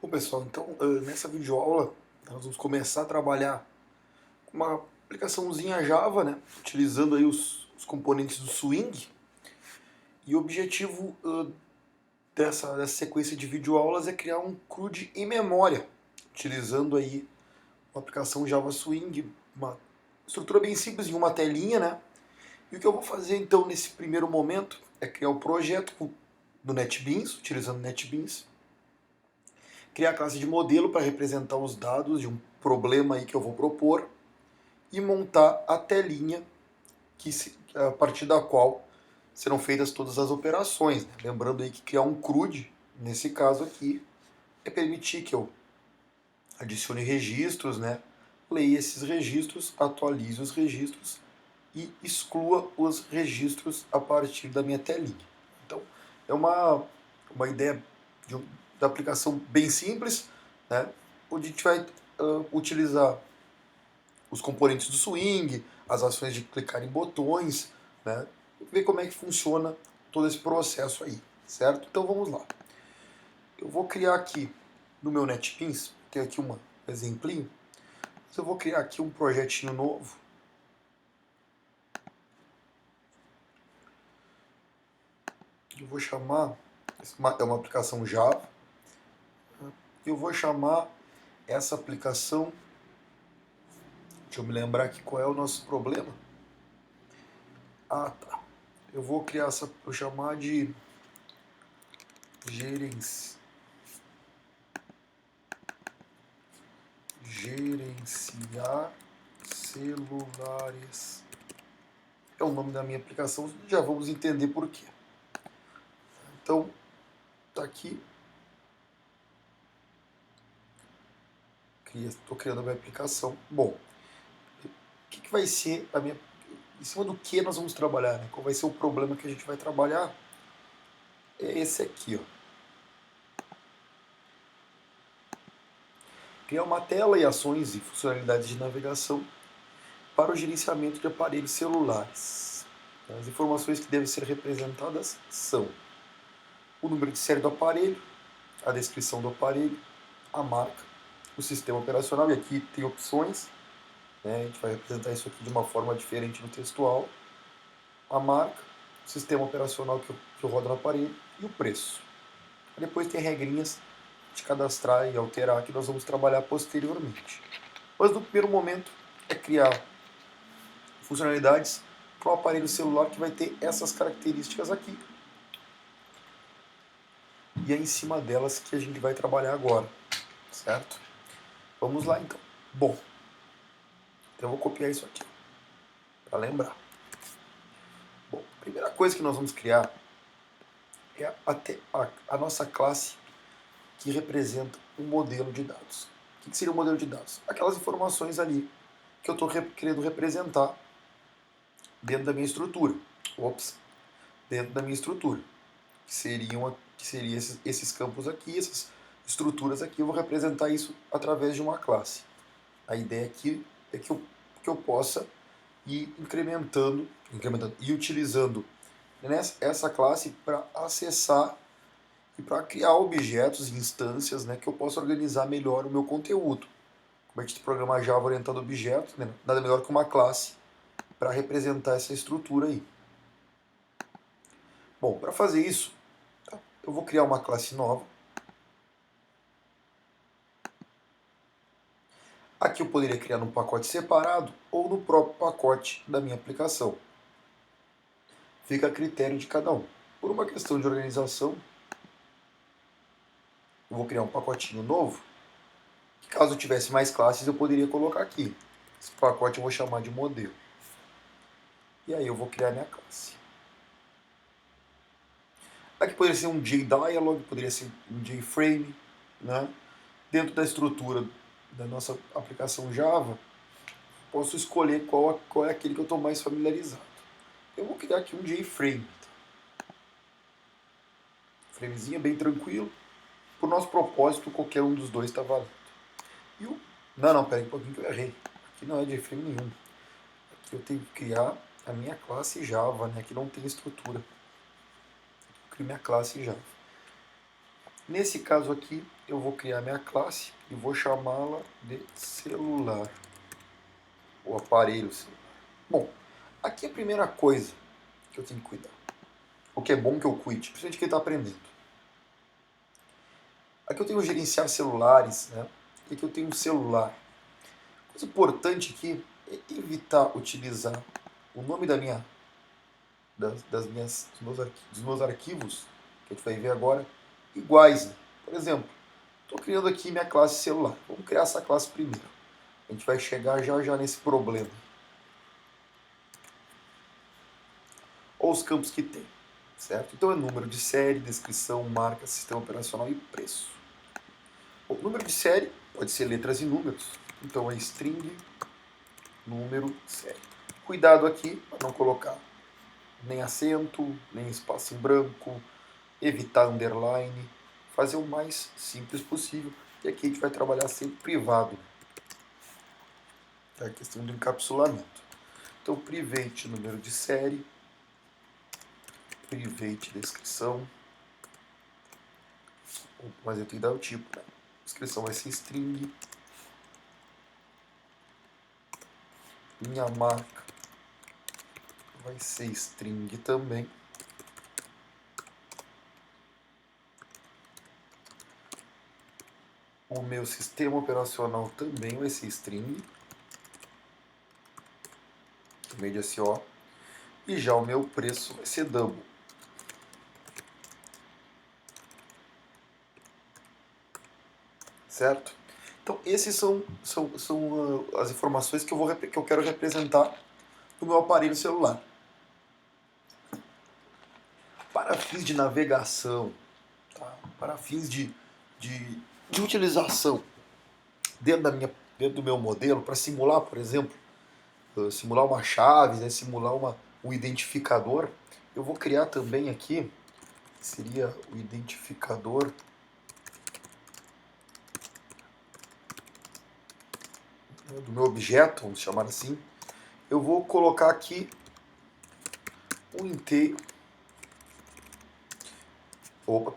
Bom, pessoal, então nessa videoaula nós vamos começar a trabalhar com uma aplicaçãozinha Java, né, utilizando aí os componentes do Swing. E o objetivo dessa sequência de videoaulas é criar um CRUD em memória, utilizando aí uma aplicação Java Swing, uma estrutura bem simples em uma telinha, né? E o que eu vou fazer então nesse primeiro momento é criar o projeto do NetBeans, utilizando NetBeans, criar a classe de modelo para representar os dados de um problema aí que eu vou propor e montar a telinha a partir da qual serão feitas todas as operações. Né? Lembrando aí que criar um CRUD, nesse caso aqui, é permitir que eu adicione registros, né? Leia esses registros, atualize os registros e exclua os registros a partir da minha telinha. Então, é uma ideia da aplicação bem simples, né? Onde a gente vai utilizar os componentes do swing, as ações de clicar em botões, né? Ver como é que funciona todo esse processo aí, certo? Então vamos lá. Eu vou criar aqui no meu NetBeans, tem aqui um exemplinho, mas eu vou criar aqui um projetinho novo. Eu vou chamar, é uma aplicação Java, eu vou chamar essa aplicação, deixa eu me lembrar aqui qual é o nosso problema. Ah, tá. Eu vou criar essa, vou chamar de gerenciar celulares. É o nome da minha aplicação, já vamos entender por quê. Então, tá aqui. Estou criando a minha aplicação. Bom, o que vai ser a minha. Em cima do que nós vamos trabalhar? Né? Qual vai ser o problema que a gente vai trabalhar? É esse aqui, ó. Criar uma tela e ações e funcionalidades de navegação para o gerenciamento de aparelhos celulares. As informações que devem ser representadas são o número de série do aparelho, a descrição do aparelho, a marca, o sistema operacional, e aqui tem opções, né? A gente vai representar isso aqui de uma forma diferente no textual, a marca, o sistema operacional que roda no aparelho e o preço. Depois tem regrinhas de cadastrar e alterar que nós vamos trabalhar posteriormente. Mas no primeiro momento é criar funcionalidades para o aparelho celular que vai ter essas características aqui. E é em cima delas que a gente vai trabalhar agora, certo? Vamos lá então. Bom, então eu vou copiar isso aqui para lembrar. Bom, a primeira coisa que nós vamos criar é a nossa classe que representa um modelo de dados. O que seria um modelo de dados? Aquelas informações ali que eu estou querendo representar dentro da minha estrutura. Ops, dentro da minha estrutura. Que seria esses campos aqui, essas estruturas aqui, eu vou representar isso através de uma classe. A ideia aqui é que eu possa ir incrementando e utilizando essa classe para acessar e para criar objetos e instâncias, né, que eu possa organizar melhor o meu conteúdo. Como a gente programa Java orientado a objetos, né, nada melhor que uma classe para representar essa estrutura aí. Bom, para fazer isso, eu vou criar uma classe nova. Aqui eu poderia criar num pacote separado ou no próprio pacote da minha aplicação. Fica a critério de cada um. Por uma questão de organização, eu vou criar um pacotinho novo, que caso eu tivesse mais classes eu poderia colocar aqui. Esse pacote eu vou chamar de modelo. E aí eu vou criar minha classe. Aqui poderia ser um JDialog, poderia ser um JFrame, né? Dentro da estrutura da nossa aplicação Java, posso escolher qual é aquele que eu estou mais familiarizado. Eu vou criar aqui um JFrame. Framezinho bem tranquilo. Por nosso propósito, qualquer um dos dois está valendo. E o... Não, pera aí um pouquinho que eu errei. Aqui não é JFrame nenhum. Aqui eu tenho que criar a minha classe Java, né? Aqui não tem estrutura. Eu crio minha classe Java. Nesse caso aqui, eu vou criar minha classe e vou chamá-la de celular, o aparelho celular. Bom, aqui a primeira coisa que eu tenho que cuidar, o que é bom que eu cuide, principalmente quem está aprendendo. Aqui eu tenho gerenciar celulares, né? E aqui eu tenho um celular. Coisa importante aqui é evitar utilizar o nome dos meus arquivos, que a gente vai ver agora, iguais. Né? Por exemplo, estou criando aqui minha classe celular. Vamos criar essa classe primeiro. A gente vai chegar já nesse problema. Olha os campos que tem, certo? Então é número de série, descrição, marca, sistema operacional e preço. O número de série pode ser letras e números. Então é string, número, série. Cuidado aqui para não colocar nem acento, nem espaço em branco, evitar underline, fazer o mais simples possível. E aqui a gente vai trabalhar sempre privado. É a questão do encapsulamento. Então, private número de série, private descrição, mas eu tenho que dar o tipo, né? Descrição vai ser string, minha marca vai ser string também. O meu sistema operacional também vai ser string, meio de SO. E já o meu preço vai ser double. Certo? Então, esses são as informações que eu quero representar no meu aparelho celular. Para fins de navegação, tá? Para fins de utilização dentro do meu modelo, para simular, por exemplo, simular uma chave, né, simular um identificador, eu vou criar também aqui, seria o identificador do meu objeto, vamos chamar assim. Eu vou colocar aqui um inteiro,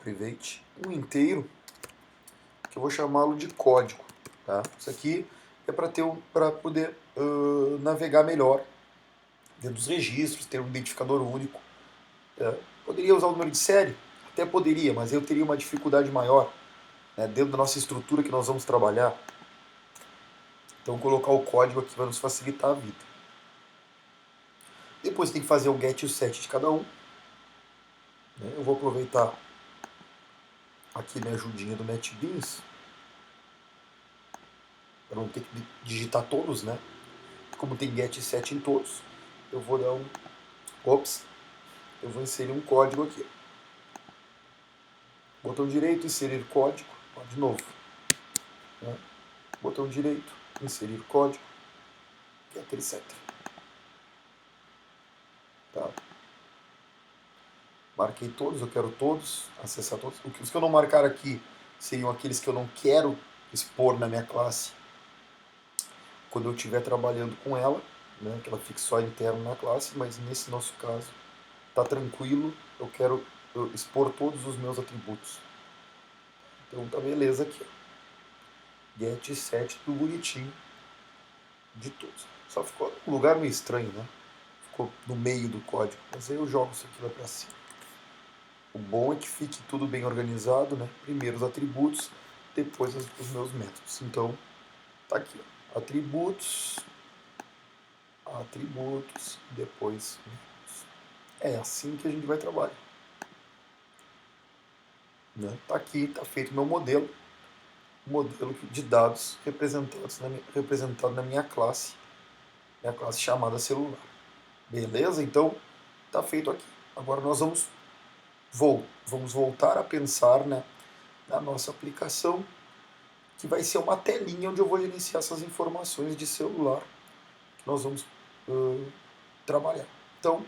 private, um inteiro, que eu vou chamá-lo de código. Tá? Isso aqui é para poder navegar melhor dentro dos registros, ter um identificador único. Poderia usar o número de série? Até poderia, mas eu teria uma dificuldade maior, né, dentro da nossa estrutura que nós vamos trabalhar. Então colocar o código aqui vai nos facilitar a vida. Depois tem que fazer o get e o set de cada um. Né? Eu vou aproveitar aqui minha ajudinha do NetBeans para não ter que digitar todos, né? Como tem get e set em todos, eu vou dar eu vou inserir um código aqui. Botão direito, inserir código, de novo. Né? Botão direito, inserir código, etc. Tá? Marquei todos, eu quero todos, acessar todos. Os que eu não marcar aqui seriam aqueles que eu não quero expor na minha classe quando eu estiver trabalhando com ela, né, que ela fique só interno na classe, mas nesse nosso caso está tranquilo, eu quero expor todos os meus atributos. Então tá beleza aqui. Ó. Get e set, tudo bonitinho de todos. Só ficou um lugar meio estranho, né? Ficou no meio do código, mas aí eu jogo isso aqui lá para cima. O bom é que fique tudo bem organizado, né? Primeiro os atributos, depois os meus métodos. Então, tá aqui, ó. Atributos, depois métodos. É assim que a gente vai trabalhar. Né? Tá aqui, tá feito o meu modelo de dados representado na minha classe chamada celular. Beleza? Então, tá feito aqui. Agora nós vamos voltar a pensar, né, na nossa aplicação, que vai ser uma telinha onde eu vou gerenciar essas informações de celular que nós vamos trabalhar. Então,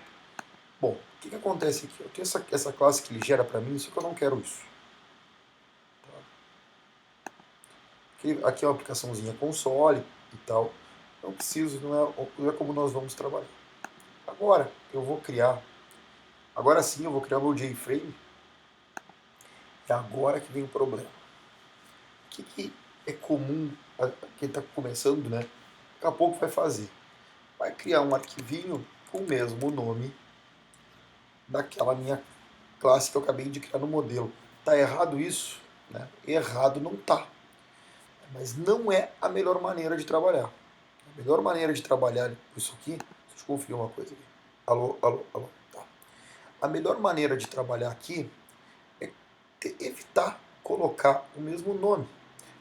bom, o que acontece aqui? Eu tenho essa classe que ele gera para mim, só que eu não quero isso. Tá? Aqui é uma aplicaçãozinha console e tal. Não preciso, não é como nós vamos trabalhar. Agora sim eu vou criar meu JFrame É agora que vem o problema. O que é comum a quem está começando, né? Daqui a pouco vai fazer. Vai criar um arquivinho com o mesmo nome daquela minha classe que eu acabei de criar no modelo. Tá errado isso? Né? Errado não tá. Mas não é a melhor maneira de trabalhar. A melhor maneira de trabalhar isso aqui, deixa eu conferir uma coisa aqui. Alô, alô, alô. Tá. A melhor maneira de trabalhar aqui é evitar colocar o mesmo nome.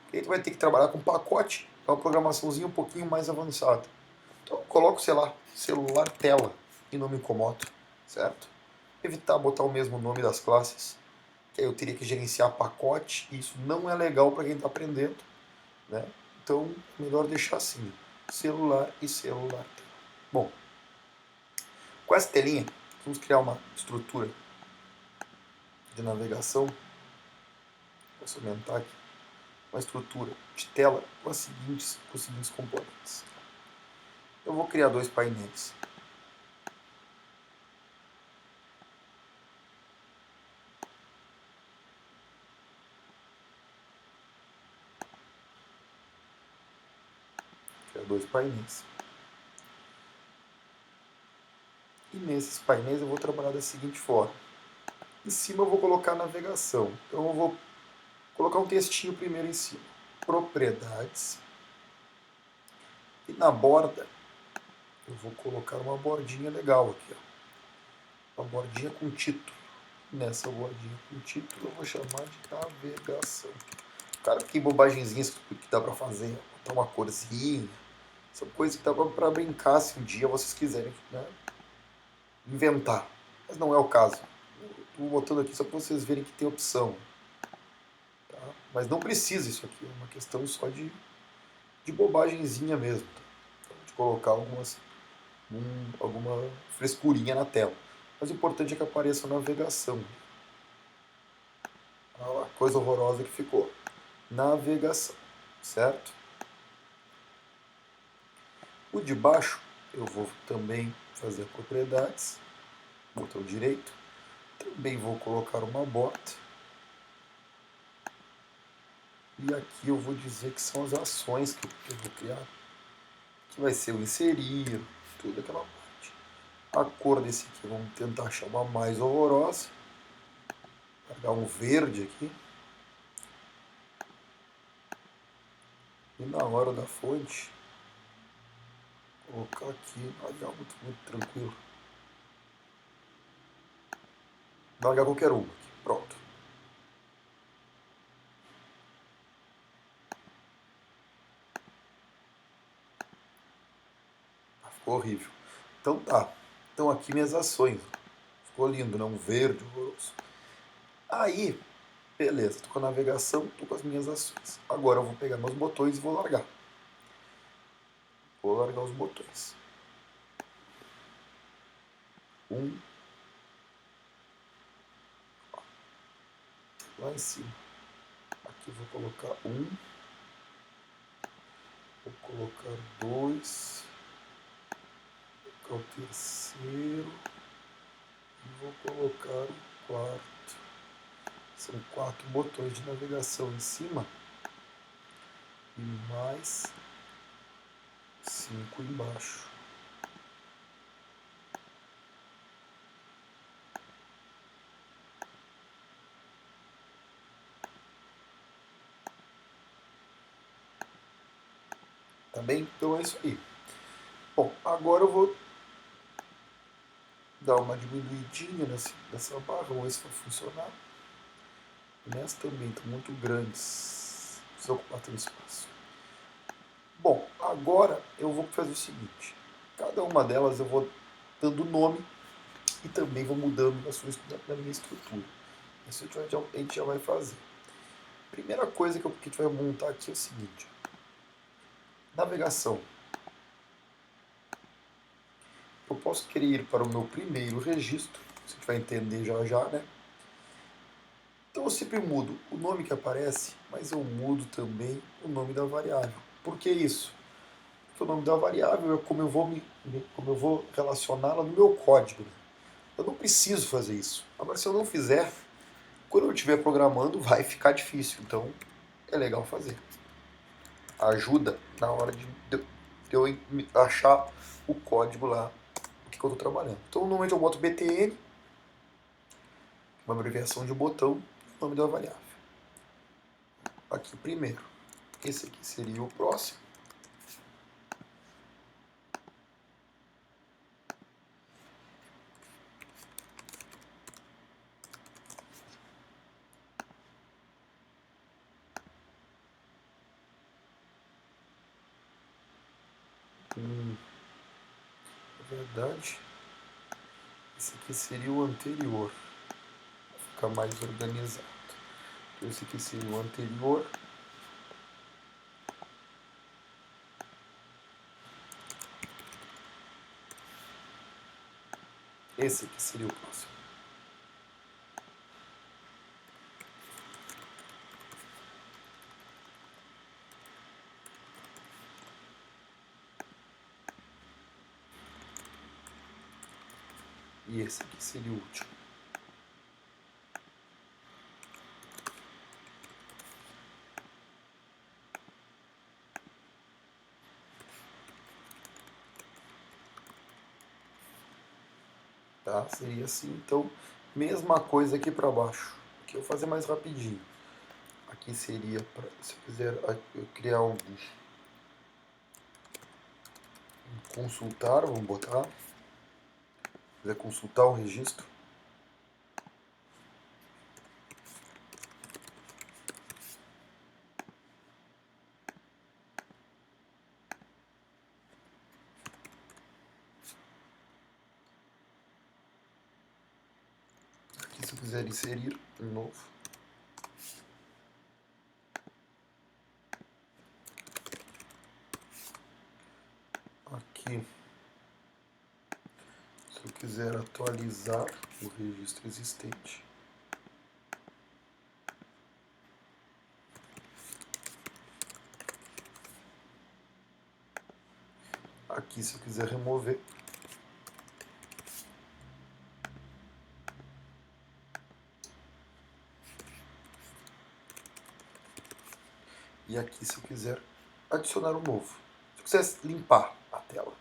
Porque aí tu vai ter que trabalhar com pacote, é uma programaçãozinha um pouquinho mais avançada. Então eu coloco, sei lá, celular tela e não me incomodo, certo? Evitar botar o mesmo nome das classes, que aí eu teria que gerenciar pacote, e isso não é legal para quem está aprendendo, né? Então, melhor deixar assim, celular e celular tela. Bom, com essa telinha, vamos criar uma estrutura de navegação. Posso aumentar aqui. Uma estrutura de tela com os seguintes componentes. Eu vou criar dois painéis. Criar dois painéis. E nesses painéis eu vou trabalhar da seguinte forma. Em cima eu vou colocar navegação. Então eu vou colocar um textinho primeiro em cima. Propriedades. E na borda eu vou colocar uma bordinha legal aqui. Ó. Uma bordinha com título. Nessa bordinha com título eu vou chamar de navegação. Claro que bobagenzinhas que dá pra fazer. Botar uma corzinha. São coisas que dá pra brincar se um dia vocês quiserem, né, inventar. Mas não é o caso. Estou botando aqui só para vocês verem que tem opção. Tá? Mas não precisa isso aqui. É uma questão só de bobagenzinha mesmo. Tá? Então, de colocar alguma frescurinha na tela. Mas o importante é que apareça a navegação. Olha lá, coisa horrorosa que ficou. Navegação. Certo? O de baixo eu vou também fazer propriedades. Botão direito. Também vou colocar uma bota. E aqui eu vou dizer que são as ações que eu vou criar. Que vai ser o inserir, tudo aquela parte. A cor desse aqui vamos tentar chamar mais horrorosa. Vou dar um verde aqui. E na hora da fonte, colocar aqui, largar muito tranquilo. Largar qualquer uma aqui, pronto. Ficou horrível. Então tá. Então aqui minhas ações. Ficou lindo, né? Um verde horroroso. Aí, beleza. Tô com a navegação, tô com as minhas ações. Agora eu vou pegar meus botões e vou largar. Vou largar os botões. Lá em cima. Aqui eu vou colocar vou colocar 2, vou colocar o terceiro e vou colocar o quarto. São 4 botões de navegação em cima e mais 5 embaixo. Tá bem? Então é isso aí. Bom, agora eu vou dar uma diminuidinha nessa barra, vamos ver se vai funcionar. Nessa também estão muito grandes, precisa ocupar tanto espaço. Bom, agora eu vou fazer o seguinte, cada uma delas eu vou dando nome e também vou mudando na minha estrutura. Isso a gente já vai fazer. Primeira coisa que a gente vai montar aqui é o seguinte, navegação. Eu posso querer ir para o meu primeiro registro, você vai entender já já, né? Então eu sempre mudo o nome que aparece, mas eu mudo também o nome da variável. Por que isso? Porque o nome da variável é como eu vou relacioná-la no meu código. Né? Eu não preciso fazer isso. Agora, se eu não fizer, Quando eu estiver programando, vai ficar difícil, então é legal fazer. Ajuda na hora de eu achar o código lá, o que eu estou trabalhando. Então, normalmente eu boto btn, uma abreviação de botão, o nome da variável. Aqui primeiro. Esse aqui seria o próximo. Na verdade, esse aqui seria o anterior. Ficar mais organizado. Então, esse aqui seria o anterior. Esse aqui seria o próximo. E esse aqui seria o último. Tá? Seria assim, então, mesma coisa aqui para baixo. Aqui eu vou fazer mais rapidinho. Aqui seria, se eu quiser criar um consultar, vamos botar. Se quiser consultar o registro. Aqui se eu quiser inserir um novo. Aqui, se eu quiser atualizar o registro existente. Aqui, se eu quiser remover. E aqui, se eu quiser adicionar um novo. Se eu quiser limpar a tela.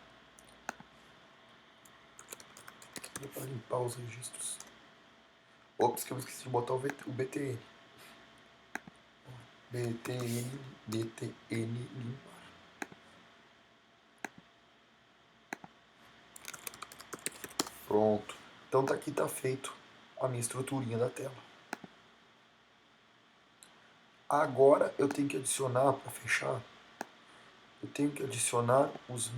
Aqui para limpar os registros. Ops, que eu esqueci de botar o BTN. BTN limpar. Pronto. Então tá aqui, tá feito a minha estruturinha da tela. Agora eu tenho que adicionar, para fechar, eu tenho que adicionar as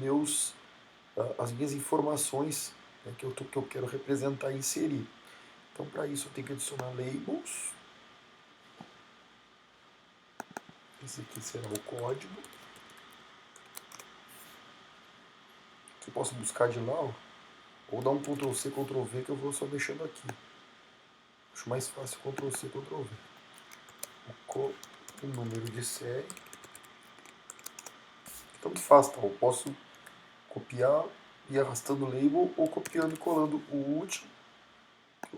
minhas informações, né, que eu quero representar e inserir. Então para isso eu tenho que adicionar labels. Esse aqui será o código. Eu posso buscar de lá, ó, ou dar um Ctrl C, Ctrl V, que eu vou só deixando aqui. Acho mais fácil Ctrl C, Ctrl V. O número de série. Tanto faz, tá? Eu posso copiar e ir arrastando o label ou copiando e colando o último, que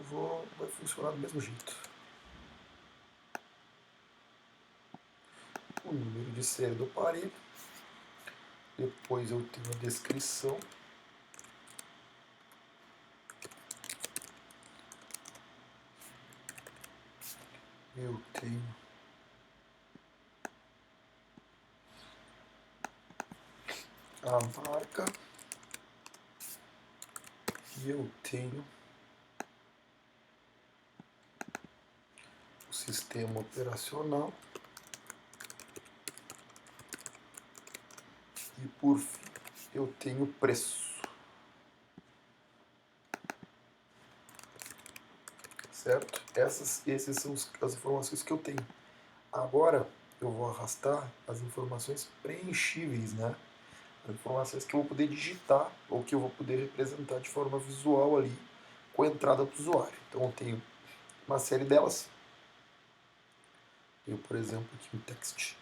vai funcionar do mesmo jeito. O número de série do aparelho. Depois eu tenho a descrição. Eu tenho a marca. E eu tenho o sistema operacional. E por fim, eu tenho o preço. Certo? Essas são as informações que eu tenho. Agora eu vou arrastar as informações preenchíveis, né? As informações que eu vou poder digitar ou que eu vou poder representar de forma visual ali com a entrada do usuário. Então eu tenho uma série delas. Tenho, por exemplo, aqui um text,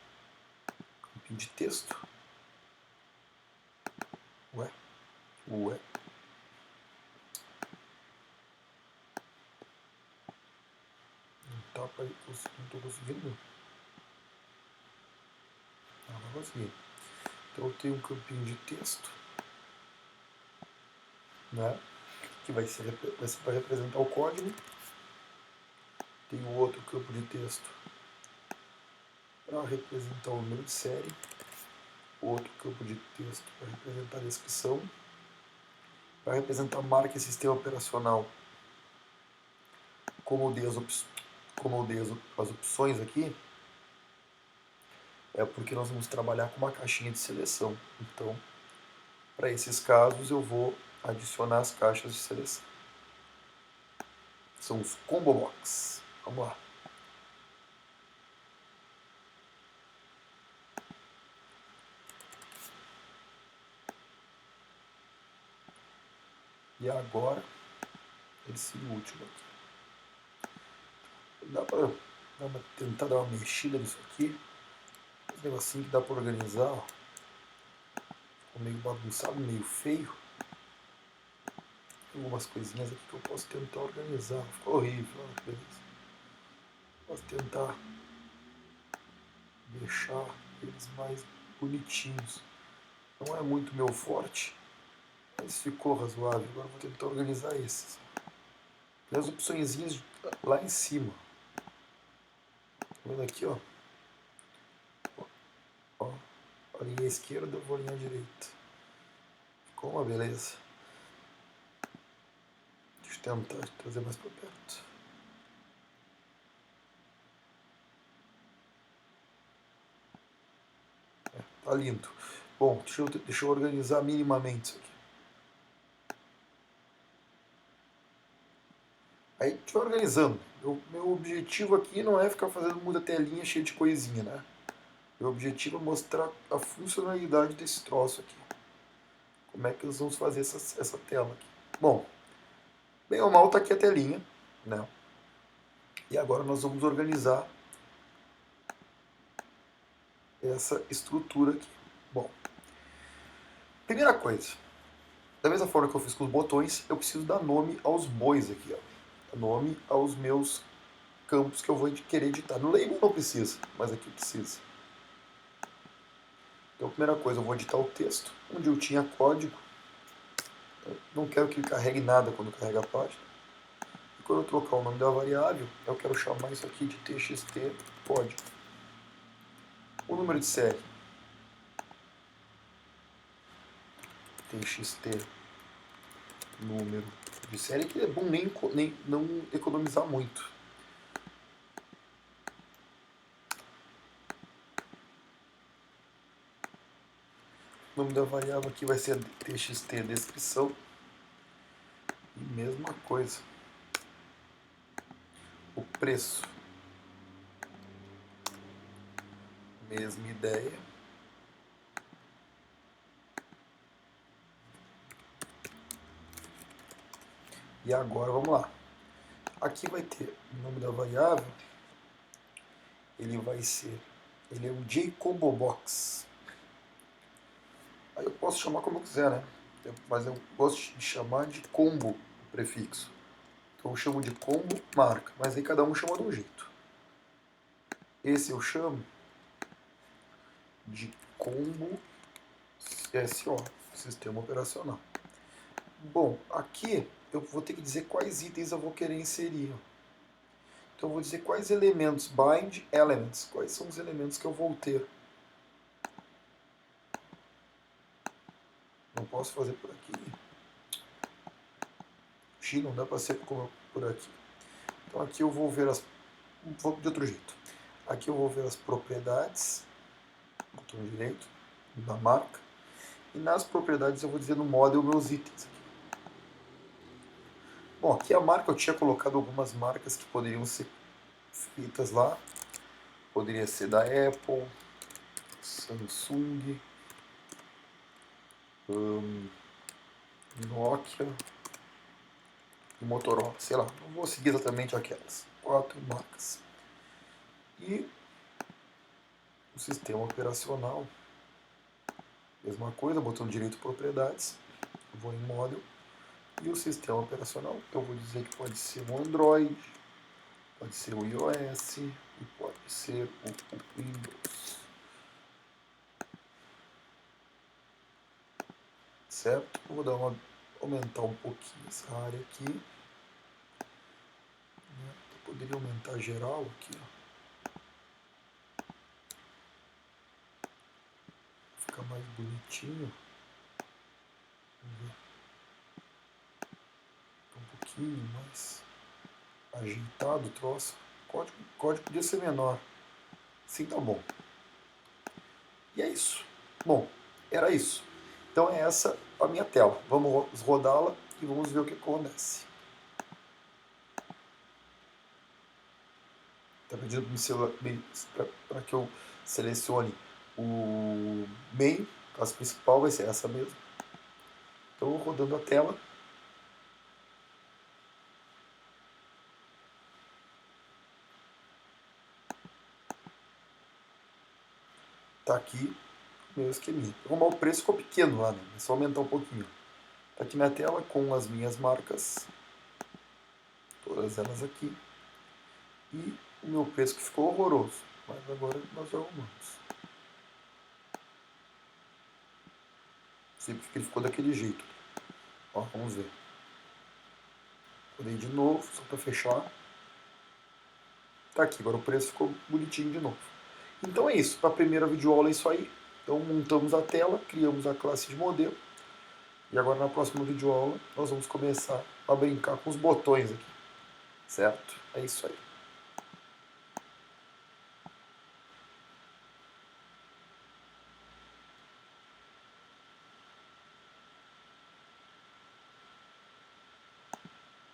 campinho de texto. Ué. digitar para não estou conseguindo. Não vai conseguir. Então eu tenho um campinho de texto, né? Que vai ser para representar o código. Tem o outro campo de texto para representar o número de série. Outro campo de texto para representar a descrição. Para representar a marca e sistema operacional. Como eu dei as opções aqui, é porque nós vamos trabalhar com uma caixinha de seleção. Então, para esses casos, eu vou adicionar as caixas de seleção. São os combo box. Vamos lá. E agora, esse último aqui. Dá para tentar dar uma mexida nisso aqui. Um negocinho que dá para organizar. Ó. Ficou meio bagunçado, meio feio. Tem algumas coisinhas aqui que eu posso tentar organizar. Ficou horrível, ó, beleza. Posso tentar deixar eles mais bonitinhos. Não é muito meu forte, mas ficou razoável. Agora vou tentar organizar esses. Tem as opçõezinhas lá em cima. Tá vendo aqui, ó? Ó, a linha esquerda, vou a linha direita. Ficou uma beleza. Deixa eu tentar trazer mais para perto. Tá lindo. Bom, deixa eu organizar minimamente isso aqui. Aí a gente vai organizando. Meu objetivo aqui não é ficar fazendo muita telinha cheia de coisinha, né? Meu objetivo é mostrar a funcionalidade desse troço aqui. Como é que nós vamos fazer essa tela aqui. Bom, bem ou mal tá aqui a telinha, né? E agora nós vamos organizar essa estrutura aqui. Bom, primeira coisa, da mesma forma que eu fiz com os botões, eu preciso dar nome aos bois aqui, ó. Nome aos meus campos que eu vou querer editar. No label não precisa, mas aqui precisa. Então, a primeira coisa, eu vou editar o texto, onde eu tinha código. Eu não quero que ele carregue nada quando carrega a página. E quando eu trocar o nome da variável, eu quero chamar isso aqui de txt código. O número de série, txt número de série, que é bom nem não economizar muito. O nome da variável aqui vai ser txt descrição. E mesma coisa. O preço. Mesma ideia. E agora vamos lá. Aqui vai ter o nome da variável. Ele é o jComboBox. Aí eu posso chamar como eu quiser, né? Mas eu gosto de chamar de combo o prefixo. Então eu chamo de combo marca, mas aí cada um chama de um jeito. Esse eu chamo de combo SO, sistema operacional. Bom, aqui eu vou ter que dizer quais itens eu vou querer inserir. Então eu vou dizer quais elementos, bind elements, quais são os elementos que eu vou ter. Não posso fazer por aqui. X não dá para ser por aqui. Então aqui eu vou ver vou de outro jeito. Aqui eu vou ver as propriedades, botão direito, da marca. E nas propriedades eu vou dizer no model meus itens. Bom, aqui a marca eu tinha colocado algumas marcas que poderiam ser feitas lá. Poderia ser da Apple, Samsung, Nokia e Motorola, sei lá, não vou seguir exatamente aquelas 4 marcas. E o sistema operacional, mesma coisa, botão direito propriedades, vou em model. E o sistema operacional, eu vou dizer que pode ser um Android, Pode ser o iOS e pode ser o Windows. Certo? Eu vou dar aumentar um pouquinho essa área aqui. Eu poderia aumentar geral aqui, ó. Ficar mais bonitinho. Vamos ver. Um pouquinho mais ajeitado o troço. O código podia ser menor. Sim, tá bom. E é isso. Bom, era isso. Então é essa a minha tela. Vamos rodá-la e vamos ver o que acontece. Está pedindo para que eu selecione o main, a classe principal vai ser essa mesmo. Então rodando a tela. Tá aqui o meu esqueminha. Arrumar o preço ficou pequeno lá, né? É só aumentar um pouquinho. Tá aqui minha tela com as minhas marcas. Todas elas aqui. E o meu preço que ficou horroroso. Mas agora nós arrumamos. Não sei porque ele ficou daquele jeito. Ó, vamos ver. Rodei de novo, só para fechar. Tá aqui, agora o preço ficou bonitinho de novo. Então é isso, para a primeira videoaula é isso aí. Então montamos a tela, criamos a classe de modelo. E agora na próxima videoaula nós vamos começar a brincar com os botões aqui. Certo? É isso aí.